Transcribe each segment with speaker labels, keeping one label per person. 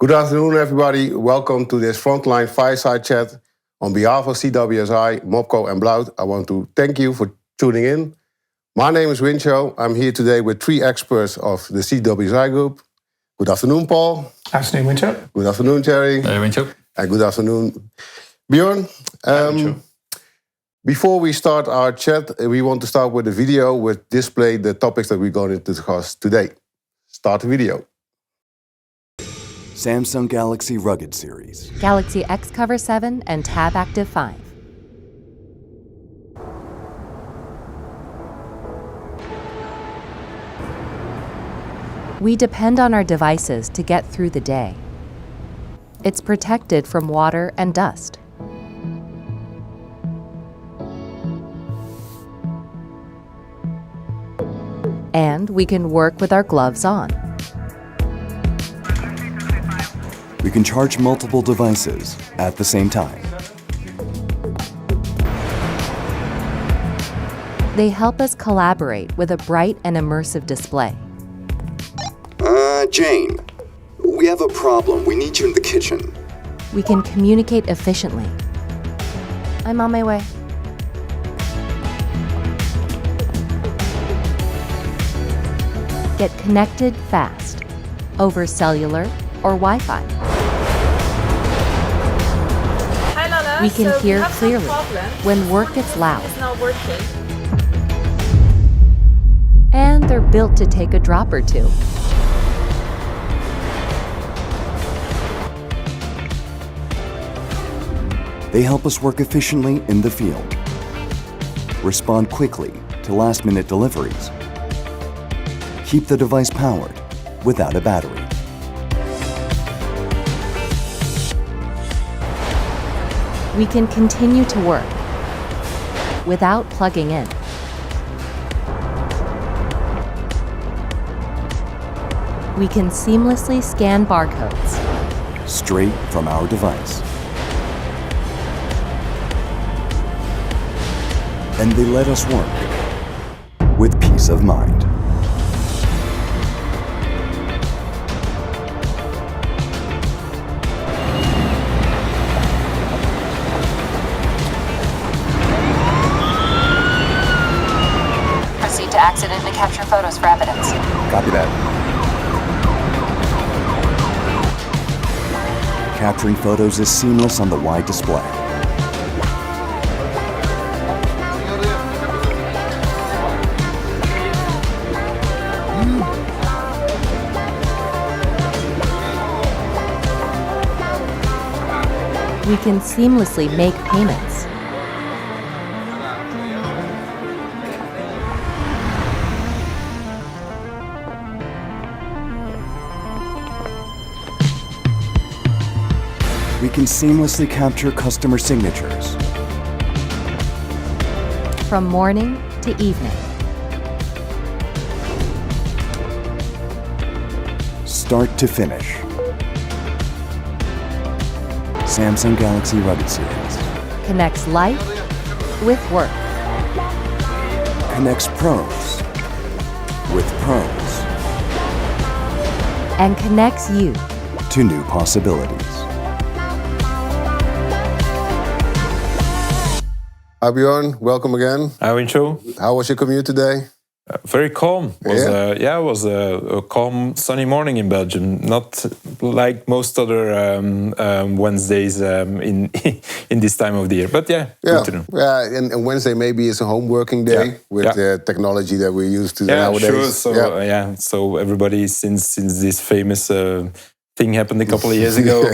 Speaker 1: Good afternoon, everybody. Welcome to this Frontline Fireside Chat. On behalf of CWSI, Mobco and Blauw, I want to thank you for tuning in. My name is Wincho. I'm here today with three experts of the CWSI group. Good afternoon, Paul.
Speaker 2: Afternoon, Wincho.
Speaker 1: Good afternoon, Thierry.
Speaker 3: Hey, Wincho.
Speaker 1: And good afternoon, Björn. Before we start our chat, we want to start with a video which display the topics that we're going to discuss today. Start the video.
Speaker 4: Samsung Galaxy Rugged Series.
Speaker 5: Galaxy X Cover 7 and Tab Active 5. We depend on our devices to get through the day. It's protected from water and dust. And we can work with our gloves on.
Speaker 4: We can charge multiple devices at the same time.
Speaker 5: They help us collaborate with a bright and immersive display.
Speaker 4: Jane, we have a problem. We need you in the kitchen.
Speaker 5: We can communicate efficiently. I'm on my way. Get connected fast, over cellular or Wi-Fi.
Speaker 6: Hi Lala.
Speaker 5: We can hear clearly when work gets loud.
Speaker 6: It's not working.
Speaker 5: And they're built to take a drop or two.
Speaker 4: They help us work efficiently in the field, respond quickly to last-minute deliveries, keep the device powered without a battery.
Speaker 5: We can continue to work without plugging in. We can seamlessly scan barcodes
Speaker 4: Straight from our device. And they let us work with peace of mind.
Speaker 7: Proceed to accidentally capture photos for evidence.
Speaker 4: Copy that. Capturing photos is seamless on the wide display.
Speaker 5: We can seamlessly make payments.
Speaker 4: We can seamlessly capture customer signatures.
Speaker 5: From morning to evening.
Speaker 4: Start to finish. Samsung Galaxy Rugged Series.
Speaker 5: Connects life with work.
Speaker 4: Connects pros with pros.
Speaker 5: And connects you
Speaker 4: to new possibilities.
Speaker 1: Hi, Björn. Welcome again.
Speaker 3: Hi, Wincho.
Speaker 1: How was your commute today?
Speaker 3: Very calm. It was a calm, sunny morning in Belgium. Not like most other Wednesdays in in this time of the year. But good to know.
Speaker 1: Yeah, and Wednesday maybe is a home working day with the technology that we're used to nowadays.
Speaker 3: Sure. So so everybody since this famous thing happened a couple of years ago.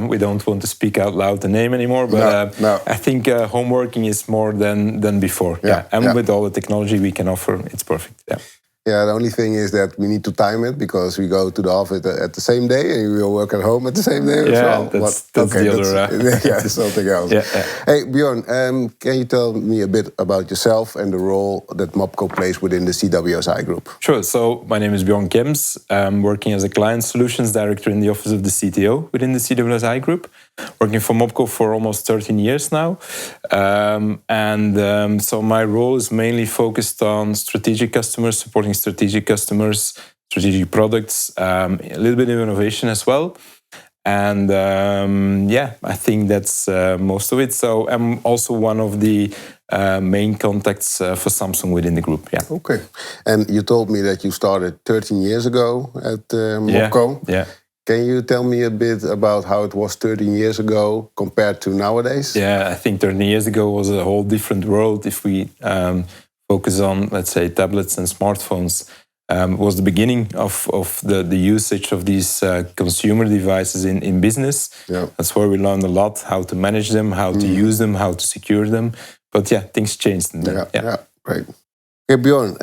Speaker 3: We don't want to speak out loud the name anymore, but I think home working is more than before. With all the technology we can offer, it's perfect.
Speaker 1: Yeah, the only thing is that we need to time it because we go to the office at the same day and we will work at home at the same day as well.
Speaker 3: That's the other...
Speaker 1: that's something else. Hey, Björn, can you tell me a bit about yourself and the role that Mobco plays within the CWSI group?
Speaker 3: Sure. So my name is Björn Kems. I'm working as a Client Solutions Director in the Office of the CTO within the CWSI group. Working for Mobco for almost 13 years now. So my role is mainly focused on strategic customers, supporting strategic customers, strategic products, a little bit of innovation as well. And I think that's most of it. So I'm also one of the main contacts for Samsung within the group. Yeah.
Speaker 1: Okay. And you told me that you started 13 years ago at Mobco.
Speaker 3: Yeah.
Speaker 1: Can you tell me a bit about how it was 13 years ago compared to nowadays?
Speaker 3: Yeah, I think 13 years ago was a whole different world. If we focus on, let's say, tablets and smartphones, was the beginning of the usage of these consumer devices in business.
Speaker 1: Yeah.
Speaker 3: That's where we learned a lot, how to manage them, how to use them, how to secure them. But things changed.
Speaker 1: Yeah, great. Okay, Bjorn,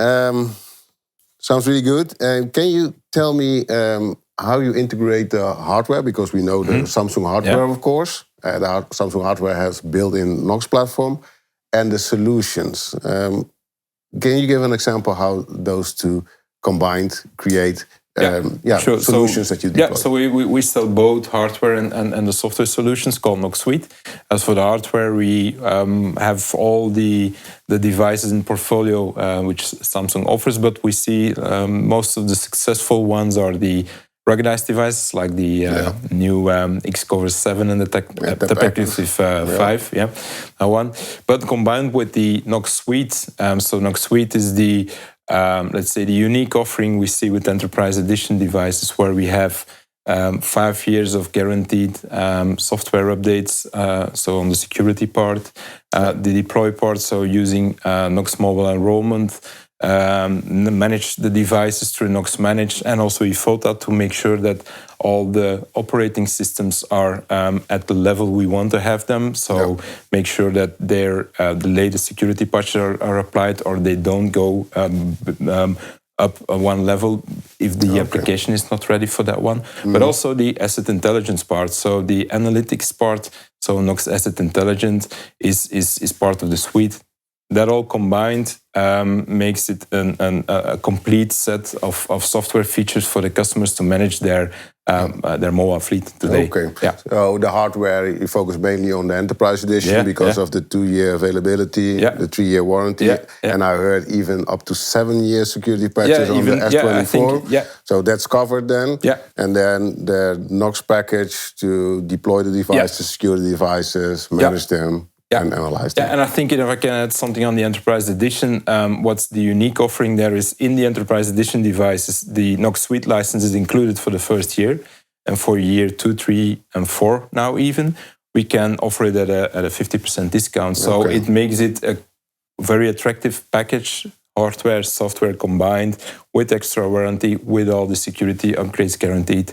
Speaker 1: sounds really good. Can you tell me how you integrate the hardware? Because we know the Samsung hardware, of course. The Samsung hardware has built-in Knox platform and the solutions. Can you give an example how those two combined create solutions that you deploy?
Speaker 3: Yeah, so we sell both hardware and the software solutions called Knox Suite. As for the hardware, we have all the devices in portfolio which Samsung offers, but we see most of the successful ones are the ruggedized devices like the new Xcover 7 and the Tactive 5, one. But combined with the Knox Suite, so Knox Suite is the let's say the unique offering we see with Enterprise Edition devices, where we have 5 years of guaranteed software updates. So on the security part, the deploy part, so using Knox Mobile Enrollment, manage the devices through Knox Manage, and also eFOTA to make sure that all the operating systems are at the level we want to have them. So make sure that the latest security patches are applied, or they don't go up one level if the application is not ready for that one. But also the asset intelligence part, so the analytics part. So Knox Asset Intelligence is part of the suite. That all combined makes it a complete set of software features for the customers to manage their mobile fleet today.
Speaker 1: Okay. Yeah. So the hardware, you focus mainly on the Enterprise Edition because of the 2-year availability, the 3-year warranty, and I heard even up to 7-year security patches on the S24. So that's covered then. And then the Knox package to deploy the devices, secure the devices, manage them. And analyze them.
Speaker 3: And I think if I can add something on the Enterprise Edition, what's the unique offering there is in the Enterprise Edition devices, the Knox Suite license is included for the first year, and for year 2, 3, and 4 now even, we can offer it at a 50% discount. So it makes it a very attractive package, hardware, software combined with extra warranty, with all the security upgrades guaranteed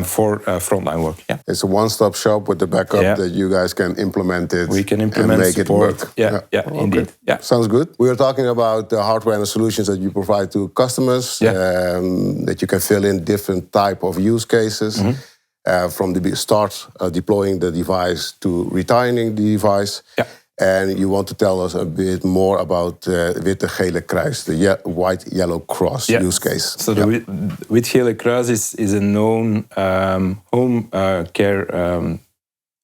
Speaker 3: for frontline work. Yeah,
Speaker 1: it's a one-stop shop with the backup that you guys can implement it.
Speaker 3: We can implement
Speaker 1: and make
Speaker 3: support.
Speaker 1: It work.
Speaker 3: Indeed. Yeah,
Speaker 1: sounds good. We were talking about the hardware and the solutions that you provide to customers. That you can fill in different type of use cases. From the start deploying the device to retiring the device. And you want to tell us a bit more about Witte Gele Kruis, the white yellow cross use case.
Speaker 3: So the Witte Gele Kruis is a known home care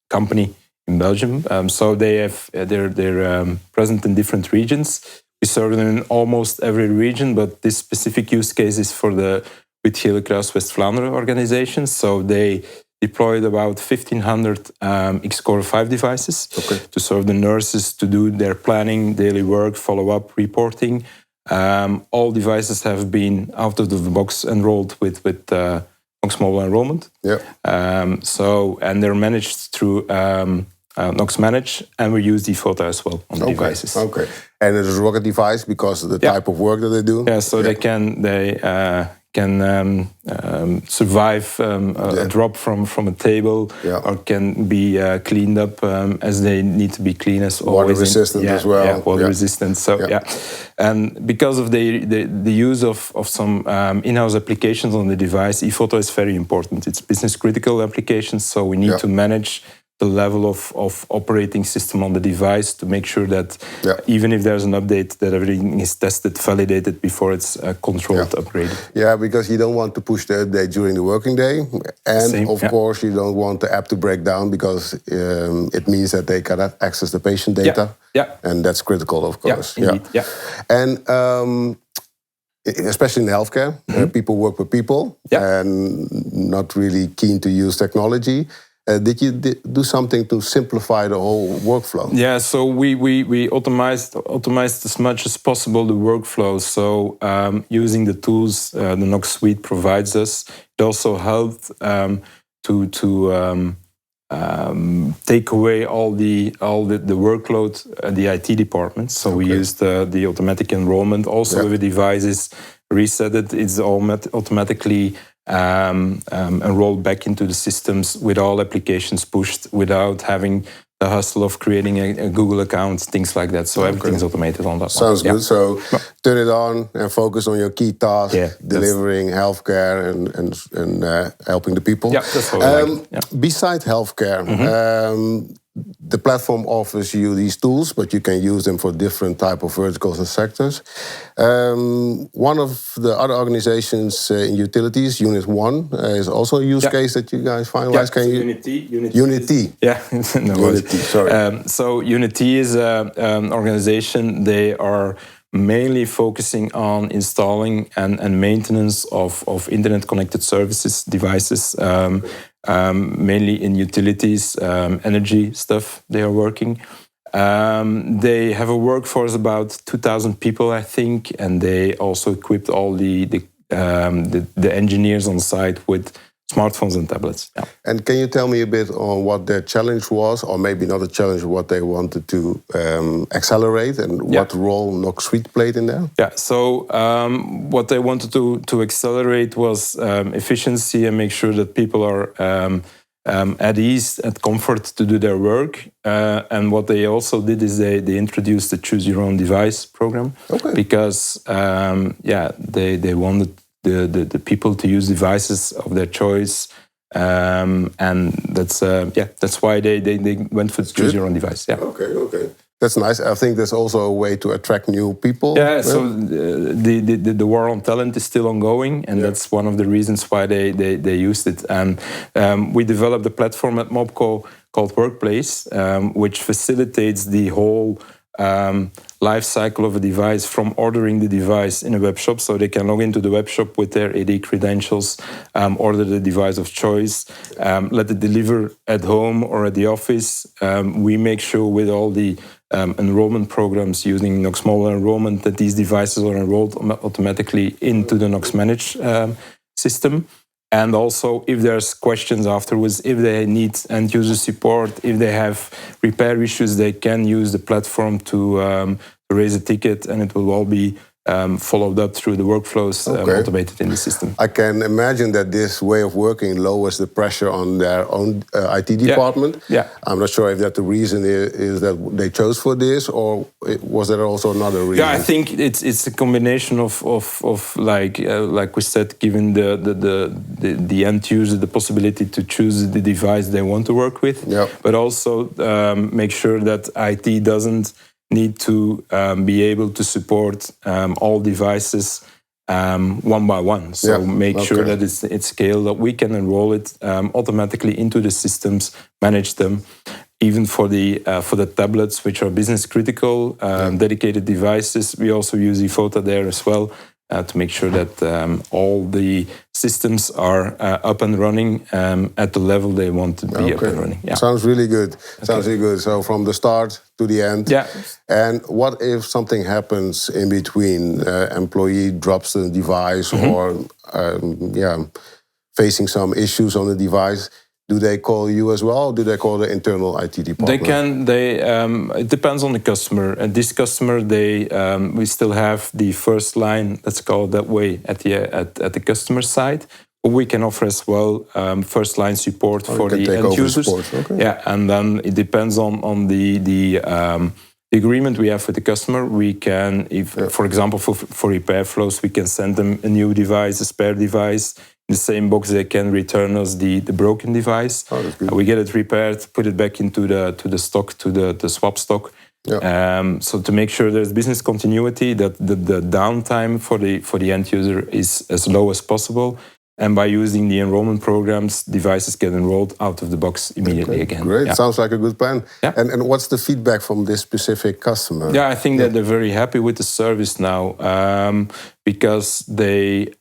Speaker 3: company in Belgium. So they're present in different regions. We serve them in almost every region, but this specific use case is for the Witte Gele Kruis West Vlaanderen organization. So they deployed about 1,500 Xcover 5 devices to serve the nurses to do their planning, daily work, follow-up, reporting. All devices have been out of the box enrolled with Knox Mobile Enrollment. And they're managed through Knox Manage, and we use eFOTA as well on the devices.
Speaker 1: And it is a rugged device because of the type of work that they do?
Speaker 3: They can survive a drop from a table, or can be cleaned up as they need to be clean as always.
Speaker 1: Water resistant as well.
Speaker 3: Water resistant. So and because of the use of some in-house applications on the device, eFOTA is very important. It's business critical applications, so we need to manage the level of operating system on the device to make sure that even if there's an update, that everything is tested, validated before it's controlled, upgraded.
Speaker 1: Yeah, because you don't want to push the update during the working day. And of course, you don't want the app to break down because it means that they cannot access the patient data. And that's critical, of course.
Speaker 3: Indeed.
Speaker 1: And especially in healthcare, people work with people and not really keen to use technology. Did you do something to simplify the whole workflow?
Speaker 3: Yeah, so we automized as much as possible the workflow. So using the tools the Knox Suite provides us, it also helped to take away all the workload at the IT department. So we used the automatic enrollment. Also, if a device is reset, it's automatically enrolled back into the systems with all applications pushed without having the hustle of creating a Google account, things like that. So everything's automated on that.
Speaker 1: Sounds good. So turn it on and focus on your key task, delivering healthcare and helping the people.
Speaker 3: Yeah, that's what we like.
Speaker 1: Besides healthcare, the platform offers you these tools, but you can use them for different type of verticals and sectors. One of the other organizations in utilities, Unit 1, is also a use case that you guys finalized.
Speaker 3: Yeah,
Speaker 1: Unity.
Speaker 3: Yeah, no
Speaker 1: Unity, sorry.
Speaker 3: So Unity is an organization. They are mainly focusing on installing and maintenance of internet-connected services, devices, mainly in utilities, energy stuff they are working. They have a workforce about 2,000 people, I think, and they also equipped all the engineers on site with smartphones and tablets. Yeah.
Speaker 1: And can you tell me a bit on what their challenge was, or maybe not a challenge, what they wanted to accelerate, and what role Knox Suite played in there?
Speaker 3: Yeah, so what they wanted to accelerate was efficiency and make sure that people are at ease, at comfort to do their work. And what they also did is they introduced the Choose Your Own Device program, because they wanted the people to use devices of their choice, and that's why they went for Choose Your Own Device. Yeah.
Speaker 1: Okay. That's nice. I think there's also a way to attract new people.
Speaker 3: Yeah. So the war on talent is still ongoing, and that's one of the reasons why they used it. And we developed a platform at Mobco called Workplace, which facilitates the whole life cycle of a device, from ordering the device in a web shop, so they can log into the web shop with their AD credentials, order the device of choice, let it deliver at home or at the office. We make sure with all the enrollment programs using Knox Mobile Enrollment that these devices are enrolled automatically into the Knox Manage system. And also, if there's questions afterwards, if they need end-user support, if they have repair issues, they can use the platform to raise a ticket, and it will all be followed up through the workflows automated in the system.
Speaker 1: I can imagine that this way of working lowers the pressure on their own IT department.
Speaker 3: Yeah.
Speaker 1: I'm not sure if that the reason is that they chose for this, or was there also another reason?
Speaker 3: Yeah, I think it's a combination of like we said, giving the end user the possibility to choose the device they want to work with, but also make sure that IT doesn't need to be able to support all devices one by one. So make sure that it's scaled, that we can enroll it automatically into the systems, manage them. Even for the tablets, which are business critical, dedicated devices, we also use eFota there as well, to make sure that all the systems are up and running at the level they want to be up and running. Yeah.
Speaker 1: Sounds really good. Sounds really good. So from the start to the end.
Speaker 3: Yeah.
Speaker 1: And what if something happens in between? Employee drops the device or facing some issues on the device. Do they call you as well, or do they call the internal IT department?
Speaker 3: They can. It depends on the customer. And this customer, we still have the first line, let's call it that way, at the customer side. But we can offer as well first line support for the end users. Yeah, and then it depends on the agreement we have with the customer. We can, for example, for repair flows, we can send them a new device, a spare device. In the same box, they can return us the broken device. We get it repaired, put it back into the stock, to the swap stock. So to make sure there's business continuity, that the downtime for the end user is as low as possible, And by using the enrollment programs, devices get enrolled out of the box immediately again.
Speaker 1: Great, sounds like a good plan.
Speaker 3: Yeah.
Speaker 1: And what's the feedback from this specific customer?
Speaker 3: Yeah, I think that they're very happy with the service now because they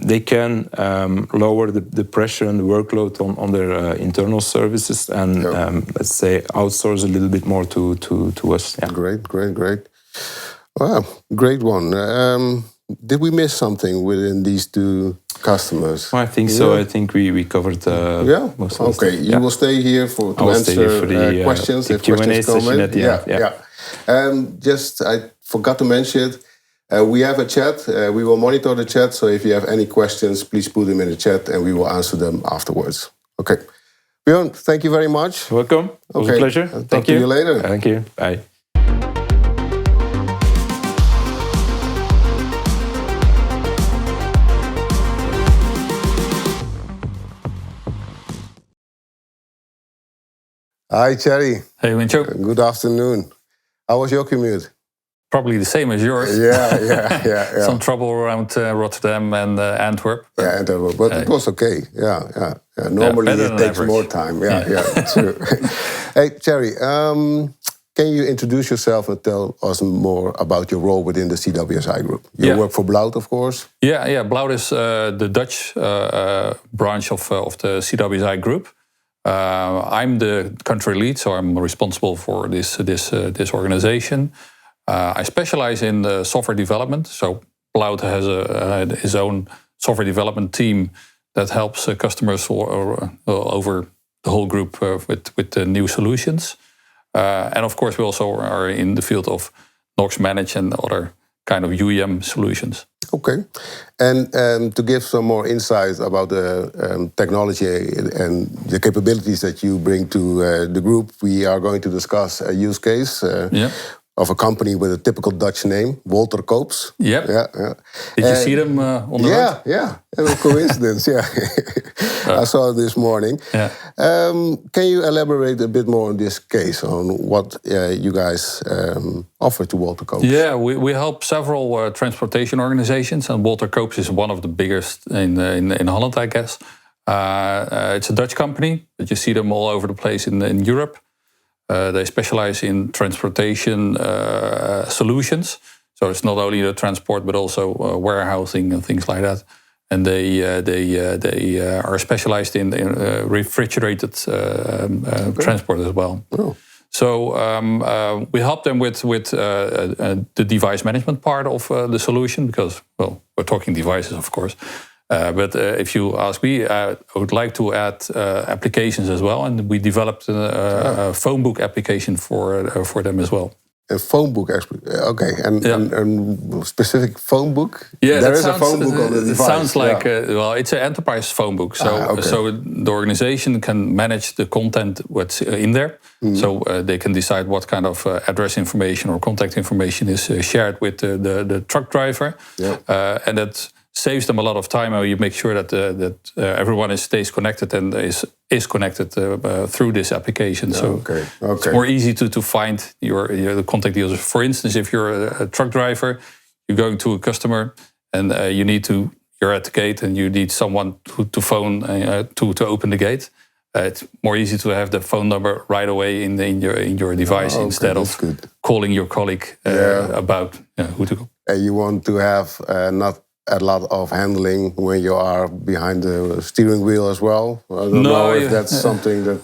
Speaker 3: they can lower the pressure and the workload on their internal services and let's say outsource a little bit more to us. Yeah.
Speaker 1: Great. Wow, great one. Did we miss something within these two customers?
Speaker 3: I think so. I think we covered most of the stuff.
Speaker 1: You will stay here to answer questions
Speaker 3: if questions come in. At the end.
Speaker 1: I forgot to mention it. We have a chat. We will monitor the chat. So if you have any questions, please put them in the chat and we will answer them afterwards. Okay. Björn, thank you very much.
Speaker 3: Welcome. It was a pleasure.
Speaker 1: Talk to you later.
Speaker 3: Thank you. Bye.
Speaker 1: Hi, Thierry.
Speaker 2: Hey, Wincho.
Speaker 1: Good afternoon. How was your commute?
Speaker 2: Probably the same as yours.
Speaker 1: Yeah.
Speaker 2: Some trouble around Rotterdam and Antwerp.
Speaker 1: Yeah, Antwerp, but it was okay. Yeah. Normally it takes more time. Yeah, true. Hey, Thierry, can you introduce yourself and tell us more about your role within the CWSI group? You work for Blauw, of course.
Speaker 2: Yeah. Blauw is the Dutch branch of the CWSI group. I'm the country lead, so I'm responsible for this organization. I specialize in software development. So Blauw has his own software development team that helps customers over the whole group with the new solutions. And of course, we also are in the field of Knox Manage and other kind of UEM solutions.
Speaker 1: Okay. And to give some more insight about the technology and the capabilities that you bring to the group, we are going to discuss a use case of a company with a typical Dutch name, Walter Koops.
Speaker 2: Yep.
Speaker 1: Yeah.
Speaker 2: Did you see them on the road?
Speaker 1: Yeah. It was a coincidence, I saw it this morning.
Speaker 2: Yeah.
Speaker 1: Can you elaborate a bit more on this case, on what you guys offer to Walter Koops?
Speaker 2: Yeah, we help several transportation organizations, and Walter Koops is one of the biggest in Holland, I guess. It's a Dutch company, but you see them all over the place in Europe. They specialize in transportation solutions. So it's not only the transport, but also warehousing and things like that. And they are specialized in refrigerated transport as well.
Speaker 1: Oh.
Speaker 2: So we help them with the device management part of the solution because, well, we're talking devices, of course. But if you ask me, I would like to add applications as well, and we developed a phone book application for them as well.
Speaker 1: A phone book, okay, and specific phone book.
Speaker 2: Yeah,
Speaker 1: there is a phone book on the device.
Speaker 2: It sounds like well, it's an enterprise phone book. So so the organization can manage the content what's in there. Mm-hmm. So they can decide what kind of address information or contact information is shared with the truck driver, and that saves them a lot of time. You make sure that everyone stays connected and is connected through this application. So it's more easy to find the contact users. For instance, if you're a truck driver, you're going to a customer and you're at the gate and you need someone to phone to open the gate. It's more easy to have the phone number right away in your device instead of calling your colleague about who to go.
Speaker 1: You want to have not a lot of handling when you are behind the steering wheel as well. I don't know if that's something that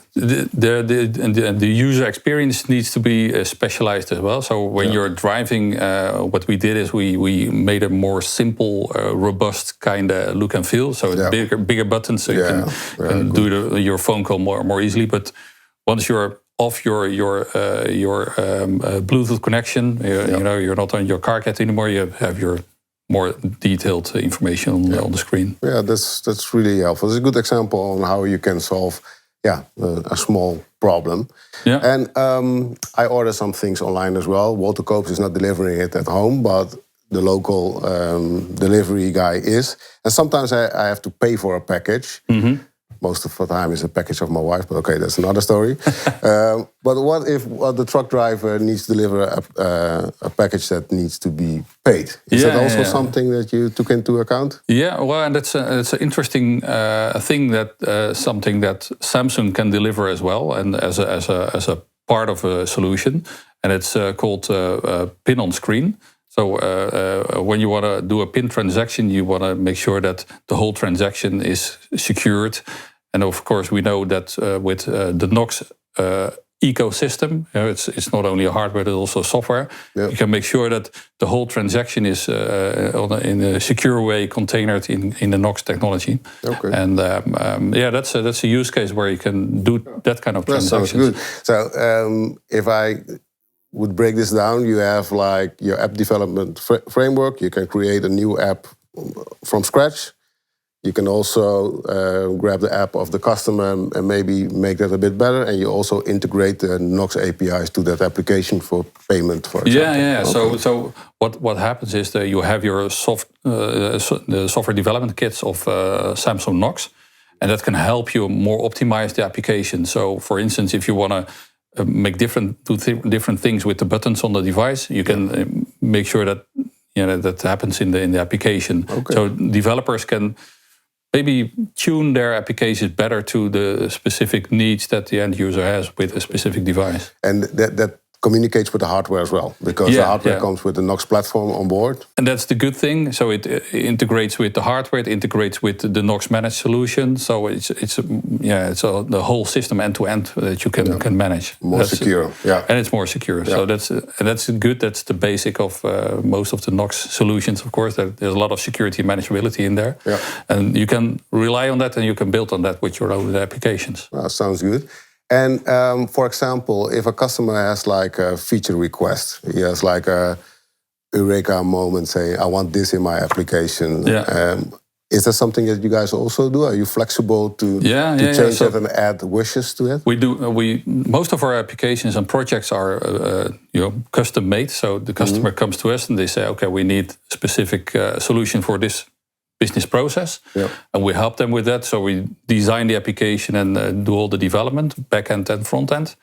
Speaker 2: the user experience needs to be specialized as well. So when you're driving, what we did is we made a more simple, robust kind of look and feel. So it's bigger buttons, so you can do your phone call more easily. But once you're off your Bluetooth connection, you're not on your car cat anymore. You have your more detailed information on the screen. Yeah,
Speaker 1: that's really helpful. It's a good example on how you can solve a small problem. Yeah. And I order some things online as well. Walter Koops is not delivering it at home, but the local delivery guy is. And sometimes I have to pay for a package. Mm-hmm. most of the time it's a package of my wife, but okay, that's another story. But what if the truck driver needs to deliver a package that needs to be paid? Is that also something that you took into account?
Speaker 2: Yeah, well, and it's an interesting thing, that something that Samsung can deliver as well, and as a part of a solution, and it's called pin on screen. So when you want to do a PIN transaction, you want to make sure that the whole transaction is secured. And of course, we know that with the Knox ecosystem, it's not only hardware, but also software. Yep. You can make sure that the whole transaction is in a secure way containered in the Knox technology. Okay. And that's a use case where you can do that kind of transactions.
Speaker 1: Sounds good. So if I would break this down, you have like your app development framework. You can create a new app from scratch. You can also grab the app of the customer and maybe make that a bit better. And you also integrate the Knox APIs to that application for payment, for example.
Speaker 2: Yeah. Okay. So what happens is that you have your the software development kits of Samsung Knox, and that can help you more optimize the application. So, for instance, if you want to make different things with the buttons on the device, you can make sure that that happens in the application. Okay. So developers can maybe tune their applications better to the specific needs that the end user has with a specific device.
Speaker 1: And that communicates with the hardware as well, because the hardware comes with the Knox platform on board.
Speaker 2: And that's the good thing. So it integrates with the hardware, it integrates with the Knox managed solution. So it's the whole system end to end that you can manage.
Speaker 1: More secure,
Speaker 2: and it's more secure. Yeah. So that's good. That's the basic of most of the Knox solutions. Of course, there's a lot of security and manageability in there, and you can rely on that, and you can build on that with your own applications.
Speaker 1: Sounds good. And for example, if a customer has like a feature request, he has like a eureka moment saying, I want this in my application. Is that something that you guys also do? Are you flexible to change that and add wishes to it?
Speaker 2: We do. Most of our applications and projects are custom made. So the customer comes to us and they say, okay, we need a specific solution for this business process, and we help them with that. So we design the application and do all the development, back end and front end,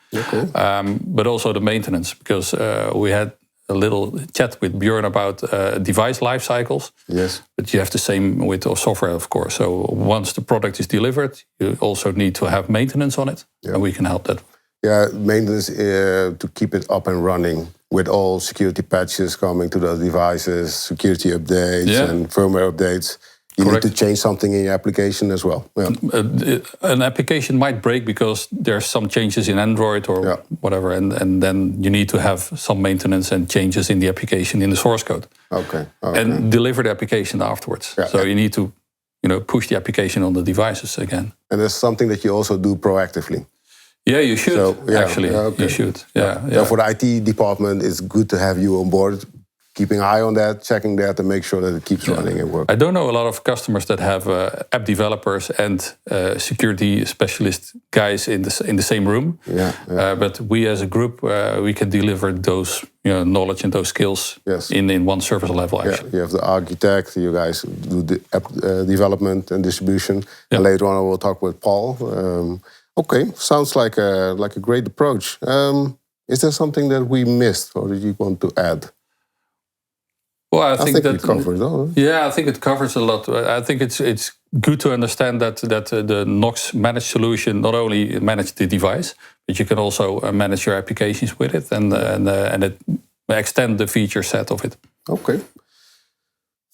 Speaker 2: but also the maintenance, because we had a little chat with Björn about device life cycles. Yes, but you have the same with software, of course. So once the product is delivered, you also need to have maintenance on it, and we can help that.
Speaker 1: Yeah, maintenance to keep it up and running with all security patches coming to those devices, security updates and firmware updates. You need to change something in your application as well. Yeah.
Speaker 2: An application might break because there's some changes in Android or whatever, and then you need to have some maintenance and changes in the application in the source code. Okay. And deliver the application afterwards. Yeah. So you need to push the application on the devices again.
Speaker 1: And that's something that you also do proactively.
Speaker 2: Yeah, you should, you should.
Speaker 1: So for the IT department, it's good to have you on board, keeping an eye on that, checking that, and make sure that it keeps running and working.
Speaker 2: I don't know a lot of customers that have app developers and security specialist guys in the same room. But we as a group, we can deliver those knowledge and those skills in one service level, actually.
Speaker 1: You have the architect, you guys do the app development and distribution. And later on, I will talk with Paul. Okay, sounds like a great approach. Is there something that we missed, or did you want to add?
Speaker 2: Well, I think that
Speaker 1: we covered it all.
Speaker 2: Yeah, I think it covers a lot. I think it's good to understand that the Knox managed solution not only manage the device, but you can also manage your applications with it and it extend the feature set of it.
Speaker 1: Okay.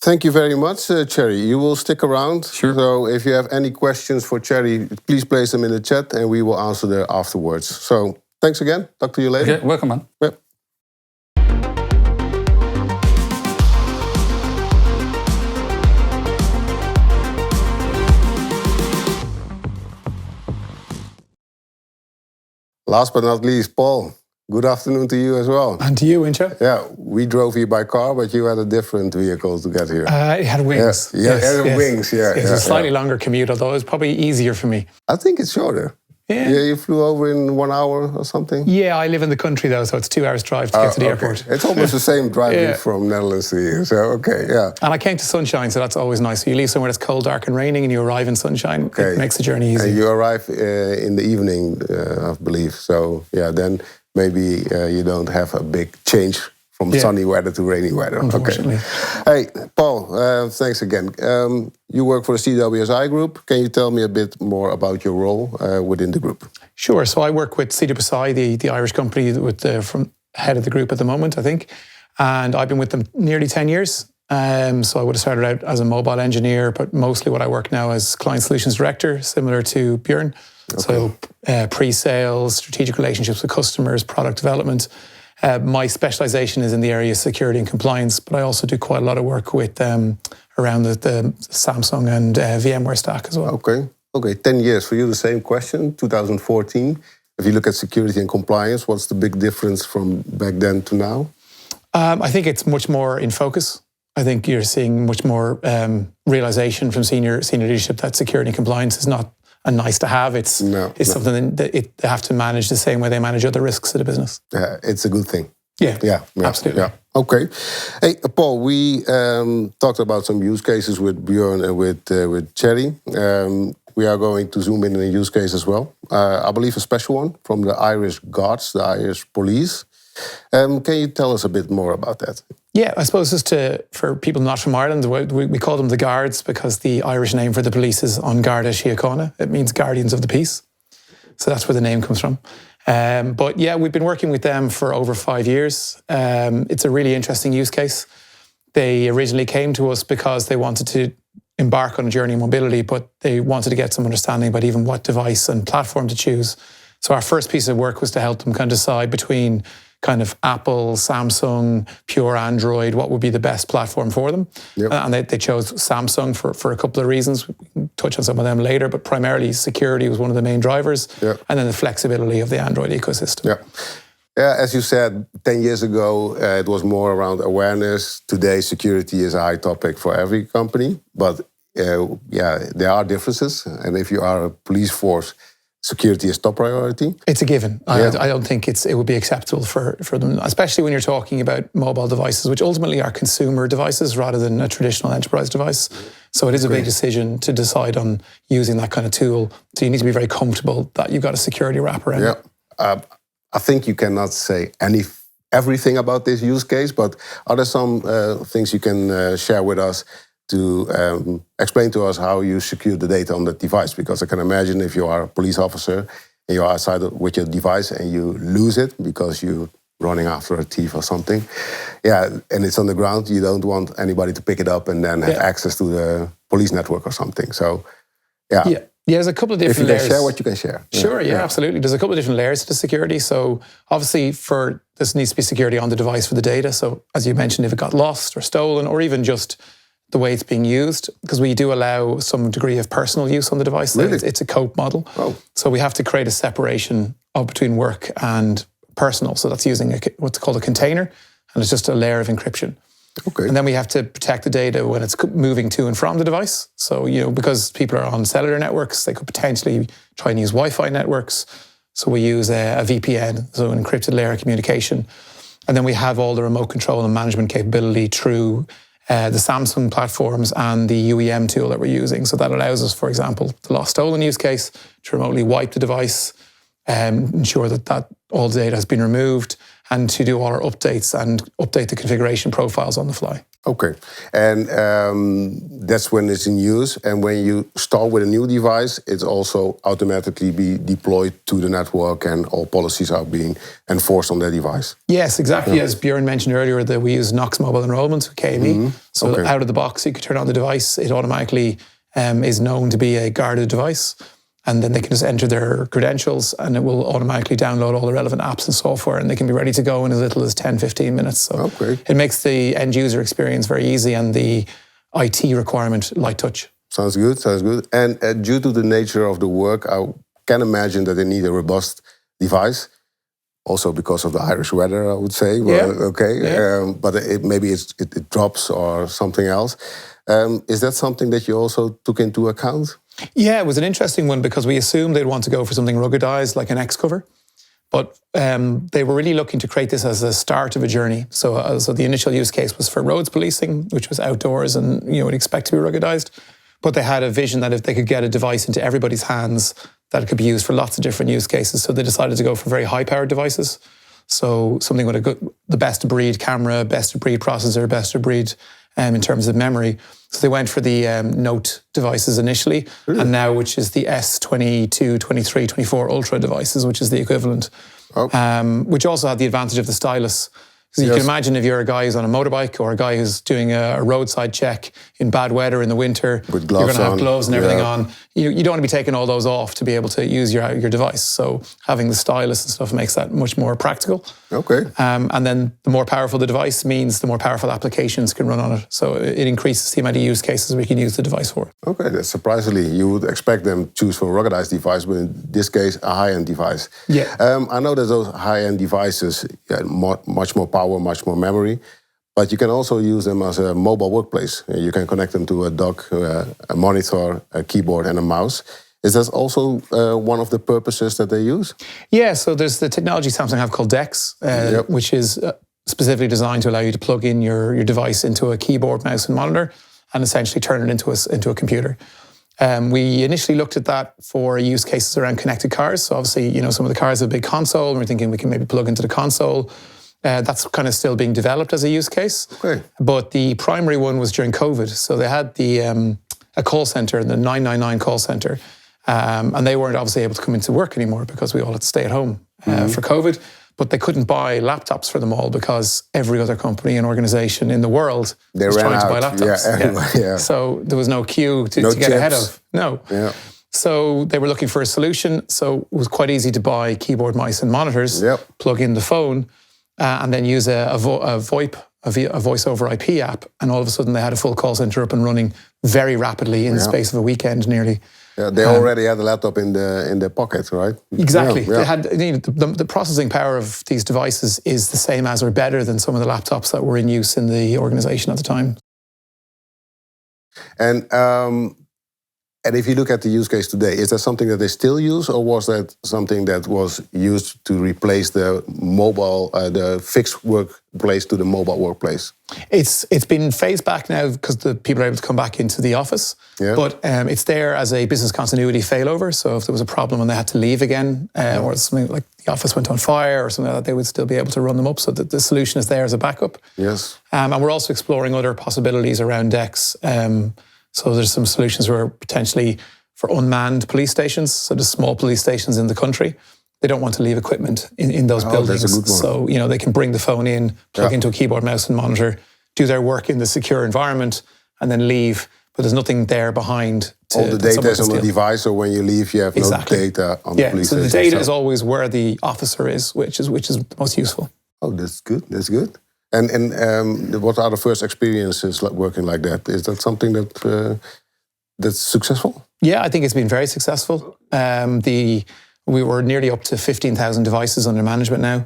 Speaker 1: Thank you very much, Cherry. You will stick around.
Speaker 2: Sure.
Speaker 1: So if you have any questions for Cherry, please place them in the chat and we will answer them afterwards. So thanks again. Talk to you later.
Speaker 2: Okay, welcome, man.
Speaker 1: Yep. Last but not least, Paul. Good afternoon to you as well.
Speaker 8: And to you, Wincho.
Speaker 1: Yeah, we drove here by car, but you had a different vehicle to get here.
Speaker 8: It had wings.
Speaker 1: Yes, it had wings,
Speaker 8: It's a slightly longer commute, although it was probably easier for me.
Speaker 1: I think it's shorter. Yeah, you flew over in 1 hour or something?
Speaker 8: Yeah, I live in the country though, so it's 2 hours drive to get to the airport.
Speaker 1: It's almost the same driving from Netherlands to here, so okay, yeah.
Speaker 8: And I came to sunshine, so that's always nice. So you leave somewhere that's cold, dark and raining and you arrive in sunshine, it makes the journey easy.
Speaker 1: And you arrive in the evening, I believe, so yeah, then maybe you don't have a big change from sunny weather to rainy weather.
Speaker 8: Unfortunately.
Speaker 1: Okay. Hey, Paul, thanks again. You work for the CWSI group. Can you tell me a bit more about your role within the group?
Speaker 8: Sure. So I work with CWSI, the Irish company, with the head of the group at the moment, I think. And I've been with them nearly 10 years. So I would have started out as a mobile engineer, but mostly what I work now as client solutions director, similar to Björn. Okay. So pre-sales, strategic relationships with customers, product development. My specialization is in the area of security and compliance, but I also do quite a lot of work with around the Samsung and VMware stack as well.
Speaker 1: Okay. 10 years. For you, the same question, 2014. If you look at security and compliance, what's the big difference from back then to now?
Speaker 8: I think it's much more in focus. I think you're seeing much more realization from senior leadership that security and compliance is not a nice to have. It's something that they have to manage the same way they manage other risks of the business.
Speaker 1: It's a good thing.
Speaker 8: Yeah, absolutely.
Speaker 1: Yeah. Okay. Hey, Paul, we talked about some use cases with Björn and with Cherry. We are going to zoom in on a use case as well. I believe a special one from the Irish Guards, the Irish police. Can you tell us a bit more about that?
Speaker 8: Yeah, I suppose just for people not from Ireland, we call them the Guards because the Irish name for the police is An Garda Síochána. It means guardians of the peace. So that's where the name comes from. But yeah, we've been working with them for over 5 years. It's a really interesting use case. They originally came to us because they wanted to embark on a journey of mobility, but they wanted to get some understanding about even what device and platform to choose. So our first piece of work was to help them kind of decide between kind of Apple, Samsung, pure Android, what would be the best platform for them. Yep. And they chose Samsung for a couple of reasons. We can touch on some of them later, but primarily security was one of the main drivers. Yep. And then the flexibility of the Android ecosystem.
Speaker 1: Yeah. Yeah, as you said, 10 years ago, it was more around awareness. Today, security is a high topic for every company. But there are differences. And if you are a police force, security is top priority.
Speaker 8: It's a given. I don't think it would be acceptable for them, especially when you're talking about mobile devices, which ultimately are consumer devices rather than a traditional enterprise device. So it is a big decision to decide on using that kind of tool. So you need to be very comfortable that you've got a security wrap around it.
Speaker 1: I think you cannot say everything about this use case, but are there some things you can share with us to explain to us how you secure the data on the device? Because I can imagine if you are a police officer and you're outside with your device and you lose it because you're running after a thief or something, and it's on the ground, you don't want anybody to pick it up and then have access to the police network or something. So,
Speaker 8: Yeah, there's a couple of different layers.
Speaker 1: If you can share what you can share.
Speaker 8: Sure, absolutely. There's a couple of different layers to the security. So obviously this needs to be security on the device for the data. So as you mentioned, if it got lost or stolen or even just the way it's being used, because we do allow some degree of personal use on the device.
Speaker 1: Really?
Speaker 8: It's a COPE model. Oh. So we have to create a separation between work and personal. So that's using what's called a container, and it's just a layer of encryption.
Speaker 1: Okay.
Speaker 8: And then we have to protect the data when it's moving to and from the device. So, because people are on cellular networks, they could potentially try and use Wi-Fi networks. So we use a VPN, so an encrypted layer of communication. And then we have all the remote control and management capability through the Samsung platforms and the UEM tool that we're using. So that allows us, for example, the lost stolen use case, to remotely wipe the device, ensure that all the data has been removed, and to do all our updates and update the configuration profiles on the fly.
Speaker 1: Okay, and that's when it's in use. And when you start with a new device, it's also automatically be deployed to the network and all policies are being enforced on that device.
Speaker 8: Yes, exactly. As Björn mentioned earlier, that we use Knox Mobile Enrollment, KME. Mm-hmm. So out of the box, you could turn on the device. It automatically is known to be a guarded device. And then they can just enter their credentials and it will automatically download all the relevant apps and software and they can be ready to go in as little as 10, 15 minutes. So it makes the end user experience very easy and the IT requirement light touch.
Speaker 1: Sounds good. And due to the nature of the work, I can imagine that they need a robust device. Also because of the Irish weather, I would say. But maybe it drops or something else. Is that something that you also took into account?
Speaker 8: Yeah, it was an interesting one because we assumed they'd want to go for something ruggedized like an X cover. But they were really looking to create this as a start of a journey. So the initial use case was for roads policing, which was outdoors and would expect to be ruggedized. But they had a vision that if they could get a device into everybody's hands, that it could be used for lots of different use cases. So they decided to go for very high-powered devices. So something with the best-of-breed camera, best-of-breed processor, best-of-breed in terms of memory. So they went for the Note devices initially, and now which is the S22, 23, 24 Ultra devices, which is the equivalent, which also had the advantage of the stylus. So you can imagine if you're a guy who's on a motorbike or a guy who's doing a roadside check in bad weather in the winter,
Speaker 1: with
Speaker 8: you're going to have gloves and everything on. You don't want to be taking all those off to be able to use your device. So having the stylus and stuff makes that much more practical.
Speaker 1: Okay.
Speaker 8: And then the more powerful the device means the more powerful applications can run on it. So it increases the amount of use cases we can use the device for.
Speaker 1: Okay, that's surprisingly. You would expect them to choose for a ruggedized device, but in this case, a high-end device.
Speaker 8: Yeah.
Speaker 1: I know that those high-end devices, much more power, much more memory, but you can also use them as a mobile workplace. You can connect them to a dock, a monitor, a keyboard, and a mouse. Is that also one of the purposes that they use?
Speaker 8: Yeah, so there's the technology Samsung have called DeX, which is specifically designed to allow you to plug in your device into a keyboard, mouse, and monitor, and essentially turn it into a computer. We initially looked at that for use cases around connected cars. So obviously, some of the cars have a big console, and we're thinking we can maybe plug into the console. That's kind of still being developed as a use case.
Speaker 1: Okay.
Speaker 8: But the primary one was during COVID. So they had a call center, the 999 call center, and they weren't obviously able to come into work anymore because we all had to stay at home for COVID. But they couldn't buy laptops for them all because every other company and organization in the world was trying to buy laptops.
Speaker 1: Yeah.
Speaker 8: So there was no queue to get ahead of. No. Yeah. So they were looking for a solution. So it was quite easy to buy keyboard, mice, and monitors, plug in the phone, and then use a VoIP, a voice over IP app. And all of a sudden they had a full call center up and running very rapidly in the space of a weekend nearly.
Speaker 1: Yeah, they already had a laptop in their pocket, right?
Speaker 8: Exactly. They had the processing power of these devices is the same as or better than some of the laptops that were in use in the organization at the time. And if you look at the use case today, is that something that they still use, or was that something that was used to replace the mobile, the fixed workplace to the mobile workplace? It's been phased back now because the people are able to come back into the office. Yeah. But it's there as a business continuity failover. So if there was a problem and they had to leave again, or something like the office went on fire or something like that, they would still be able to run them up. So that the solution is there as a backup.
Speaker 1: Yes.
Speaker 8: And we're also exploring other possibilities around DeX. So there's some solutions where potentially for unmanned police stations, so the small police stations in the country, they don't want to leave equipment in those buildings.
Speaker 1: That's a good one.
Speaker 8: So, they can bring the phone in, plug into a keyboard, mouse, and monitor, do their work in the secure environment, and then leave. But there's nothing there behind.
Speaker 1: All the data is on the device, so when you leave, you have no data on the police station.
Speaker 8: So the data is always where the officer is, which is most useful.
Speaker 1: Oh, that's good. That's good. And what are the first experiences working like that? Is that something that's successful?
Speaker 8: Yeah, I think it's been very successful. We were nearly up to 15,000 devices under management now.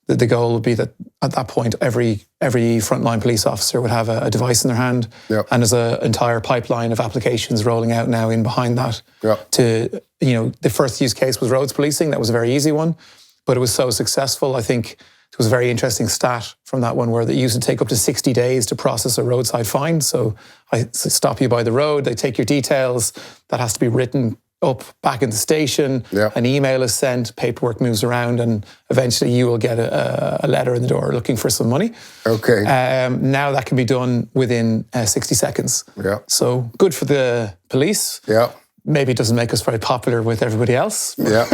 Speaker 8: The goal would be that at that point, every frontline police officer would have a device in their hand. Yep. And there's an entire pipeline of applications rolling out now in behind that. Yep. The first use case was roads policing. That was a very easy one, but it was so successful. I think there was a very interesting stat from that one where it used to take up to 60 days to process a roadside fine. So I stop you by the road, they take your details, that has to be written up back in the station, an email is sent, paperwork moves around, and eventually you will get a letter in the door looking for some money.
Speaker 1: Okay.
Speaker 8: Now that can be done within 60 seconds. Yeah. So good for the police. Yeah. Maybe it doesn't make us very popular with everybody else. Yeah.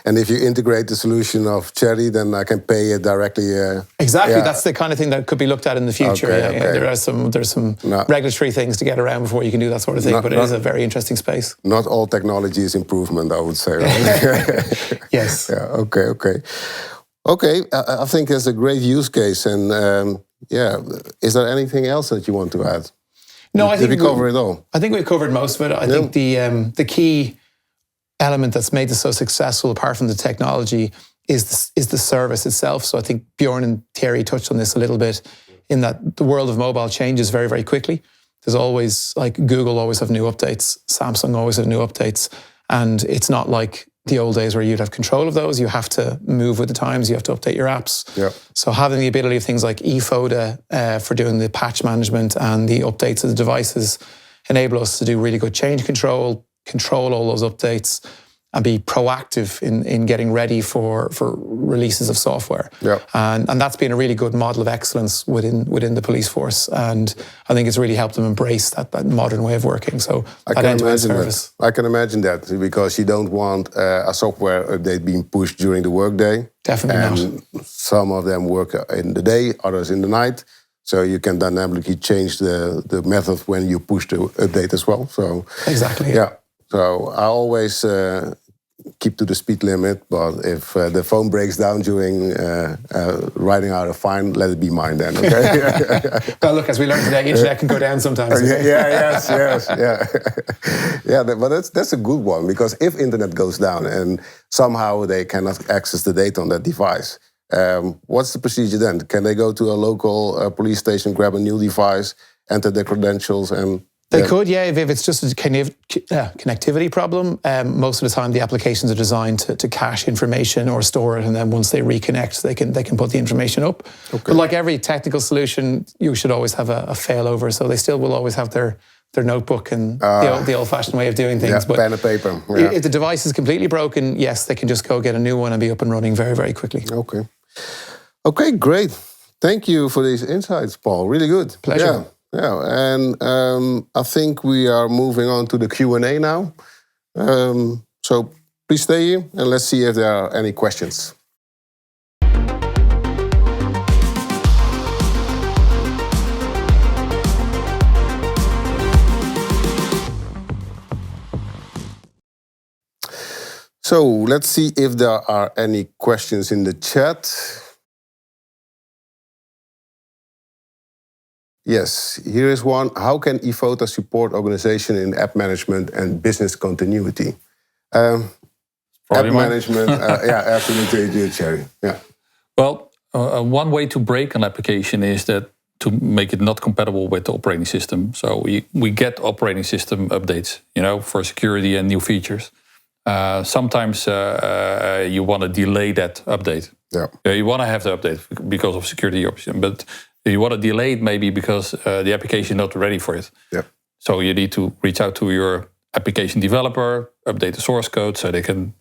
Speaker 1: And if you integrate the solution of Cherry, then I can pay it directly.
Speaker 8: Exactly. Yeah. That's the kind of thing that could be looked at in the future. Okay. There's some regulatory things to get around before you can do that sort of thing, but it is a very interesting space.
Speaker 1: Not all technology is improvement, I would say. Right?
Speaker 8: Yes.
Speaker 1: Yeah. Okay. I think it's a great use case. And is there anything else that you want to add?
Speaker 8: No, I think
Speaker 1: did we cover it all?
Speaker 8: I think we've covered most of it. I think the key element that's made this so successful, apart from the technology, is the service itself. So I think Bjorn and Thierry touched on this a little bit, in that the world of mobile changes very, very quickly. there's always, like Google always have new updates, Samsung always have new updates. And it's not like the old days where you'd have control of those. You have to move with the times. You have to update your apps.
Speaker 1: Yeah.
Speaker 8: So having the ability of things like eFoda for doing the patch management and the updates of the devices enable us to do really good change control all those updates, and be proactive in getting ready for releases of software.
Speaker 1: Yeah.
Speaker 8: And that's been a really good model of excellence within the police force. And I think it's really helped them embrace that modern way of working. So
Speaker 1: I can imagine that, because you don't want a software update being pushed during the workday.
Speaker 8: Definitely not.
Speaker 1: Some of them work in the day, others in the night. So you can dynamically change the method when you push the update as well. So
Speaker 8: exactly.
Speaker 1: Yeah. So I always keep to the speed limit, but if the phone breaks down during writing out a fine, let it be mine then, okay?
Speaker 8: Well, look, as we learned today, internet can go down sometimes.
Speaker 1: But that's a good one, because if internet goes down and somehow they cannot access the data on that device, what's the procedure then? Can they go to a local police station, grab a new device, enter their credentials, and...
Speaker 8: They could, yeah, if it's just a connectivity problem. Most of the time, the applications are designed to cache information or store it, and then once they reconnect, they can put the information up. Okay. But like every technical solution, you should always have a failover, so they still will always have their notebook and the old-fashioned way of doing things.
Speaker 1: Yeah, but pen and paper. Yeah.
Speaker 8: If the device is completely broken, yes, they can just go get a new one and be up and running very, very quickly.
Speaker 1: Okay, great. Thank you for these insights, Paul. Really good.
Speaker 8: Pleasure.
Speaker 1: Yeah, and I think we are moving on to the Q&A now. So please stay here and let's see if there are any questions. So let's see if there are any questions in the chat. Yes, here is one. How can eFoda support organization in app management and business continuity? App management, absolutely, Cherry. Yeah.
Speaker 2: Well, one way to break an application is that to make it not compatible with the operating system. So we get operating system updates, for security and new features. Sometimes you want to delay that update.
Speaker 1: Yeah.
Speaker 2: You want to have the update because of security option, but you want to delay it maybe because the application is not ready for it.
Speaker 1: Yeah.
Speaker 2: So you need to reach out to your application developer, update the source code so they can,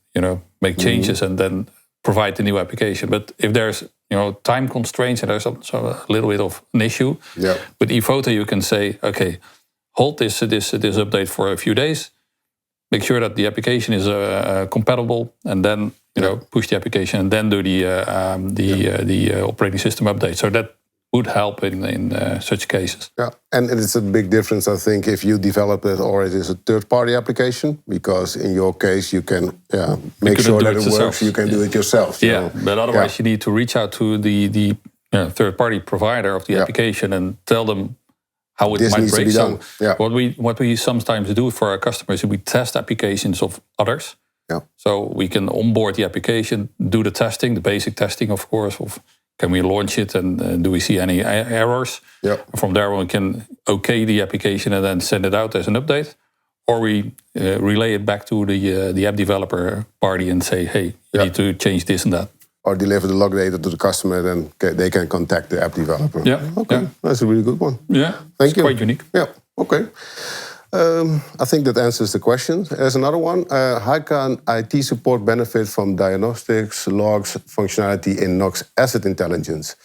Speaker 2: make changes and then provide the new application. But if there's, time constraints and there's a little bit of an issue, with eFoda you can say, okay, hold this update for a few days, make sure that the application is compatible, and then push the application and then do the operating system update. So that would help in such cases.
Speaker 1: Yeah, and it's a big difference, I think, if you develop it or it is a third-party application, because in your case you can make sure that it works. You can do it yourself.
Speaker 2: But otherwise you need to reach out to the third-party provider of the application and tell them how it might break. So what we sometimes do for our customers is we test applications of others.
Speaker 1: Yeah.
Speaker 2: So we can onboard the application, do the testing, the basic testing, of course, of can we launch it and do we see any errors?
Speaker 1: Yeah.
Speaker 2: From there we can okay the application and then send it out as an update. Or we relay it back to the app developer party and say, hey, you need to change this and that.
Speaker 1: Or deliver the log data to the customer, then they can contact the app developer.
Speaker 2: Yeah.
Speaker 1: Okay, that's a really good one.
Speaker 2: Yeah,
Speaker 1: Thank you.
Speaker 2: Quite unique.
Speaker 1: Yeah, okay. I think that answers the question. There's another one. How can IT support benefit from diagnostics, logs, functionality in NOx asset intelligence?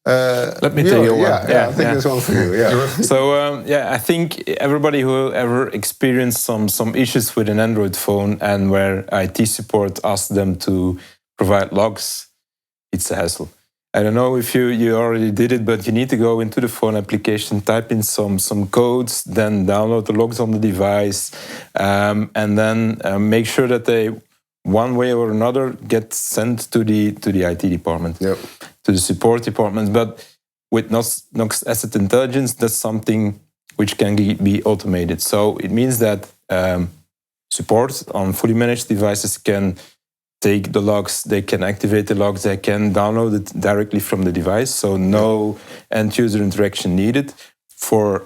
Speaker 3: Let me tell you one.
Speaker 1: I think there's one for you. Yeah.
Speaker 3: So I think everybody who ever experienced some issues with an Android phone and where IT support asked them to provide logs, it's a hassle. I don't know if you already did it, but you need to go into the phone application, type in some codes, then download the logs on the device, and then make sure that they, one way or another, get sent to the IT department, to the support department. But with NOx Asset Intelligence, that's something which can be automated. So it means that support on fully managed devices can take the logs, they can activate the logs, they can download it directly from the device. So no end-user interaction needed. For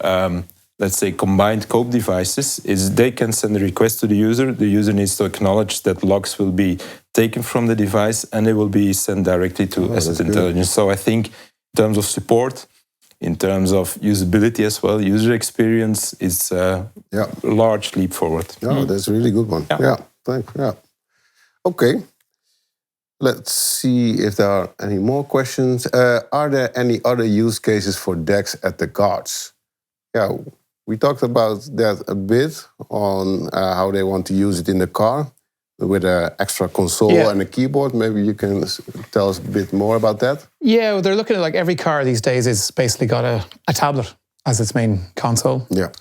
Speaker 3: let's say, combined cope devices is they can send a request to the user. The user needs to acknowledge that logs will be taken from the device and they will be sent directly to asset intelligence. So I think in terms of support, in terms of usability as well, user experience is a large leap forward.
Speaker 1: Yeah, that's a really good one. Yeah, thanks. Yeah. Okay. Let's see if there are any more questions. Are there any other use cases for DEX at the guards? Yeah, we talked about that a bit on how they want to use it in the car with an extra console and a keyboard. Maybe you can tell us a bit more about that.
Speaker 8: Yeah, well, they're looking at, like, every car these days is basically got a tablet as its main console.
Speaker 1: Yeah.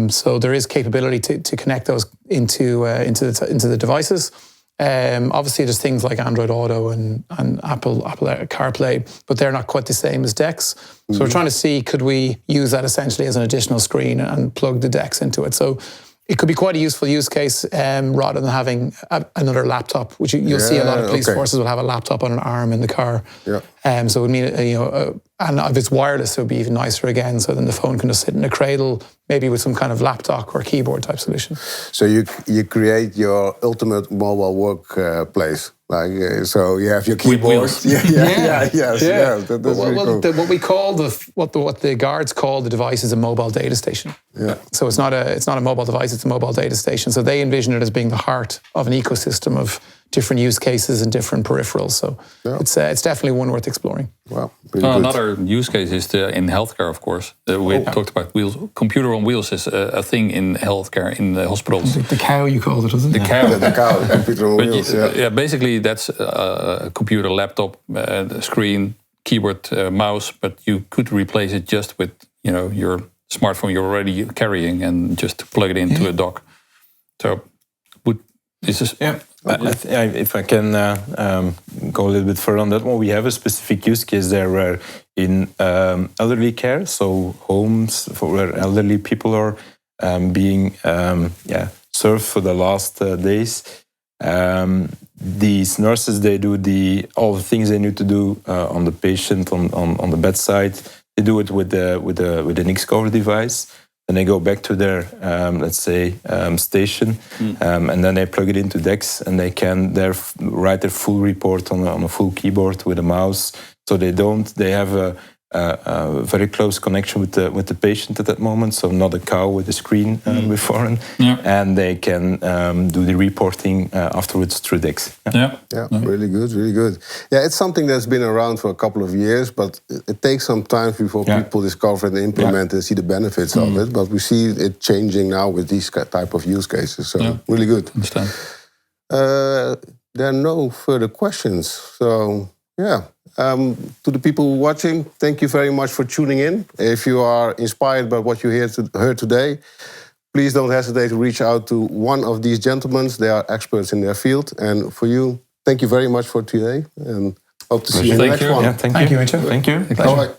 Speaker 8: So there is capability to connect those into the devices. Obviously, there's things like Android Auto and Apple CarPlay, but they're not quite the same as DeX. So we're trying to see, could we use that essentially as an additional screen and plug the DeX into it? So it could be quite a useful use case rather than having another laptop, which you'll see a lot of police forces will have a laptop on an arm in the car.
Speaker 1: Yeah.
Speaker 8: So it would mean, and if it's wireless, it would be even nicer again. So then the phone can just sit in a cradle, maybe with some kind of laptop or keyboard type solution.
Speaker 1: So you create your ultimate mobile workplace. Like, so you have your keyboard.
Speaker 8: That's
Speaker 1: really cool.
Speaker 8: What we call what the guards call the device is a mobile data station.
Speaker 1: Yeah.
Speaker 8: So it's not a mobile device; it's a mobile data station. So they envision it as being the heart of an ecosystem of different use cases and different peripherals. So it's definitely one worth exploring.
Speaker 1: Wow.
Speaker 2: Another use case is in healthcare, of course. We talked about wheels. Computer on wheels is a thing in healthcare, in the hospitals.
Speaker 8: The cow, you called it, wasn't it?
Speaker 2: The cow.
Speaker 1: The cow, computer on wheels.
Speaker 2: Basically that's a computer, laptop, screen, keyboard, mouse, but you could replace it just with your smartphone you're already carrying and just plug it into a dock. So this is
Speaker 3: if I can go a little bit further on that one, we have a specific use case there where in elderly care, so homes where elderly people are being served for the last days. These nurses, they do all the things they need to do on the patient on the bedside. They do it with an X-cover device. Then they go back to their, station, and then they plug it into DeX, and they can write their full report on a full keyboard with a mouse. So they have a very close connection with the patient at that moment. So not a cow with a screen before him, and they can do the reporting afterwards through DeX.
Speaker 1: Really good, really good. Yeah, it's something that's been around for a couple of years, but it takes some time before people discover it and implement and see the benefits of it. But we see it changing now with these type of use cases. So really good.
Speaker 2: Understand.
Speaker 1: There are no further questions. So to the people watching, thank you very much for tuning in. If you are inspired by what you heard today, please don't hesitate to reach out to one of these gentlemen. They are experts in their field. And for you, thank you very much for today, and hope to see you in the next one.
Speaker 3: Thank you.
Speaker 8: Thank you.
Speaker 1: Bye.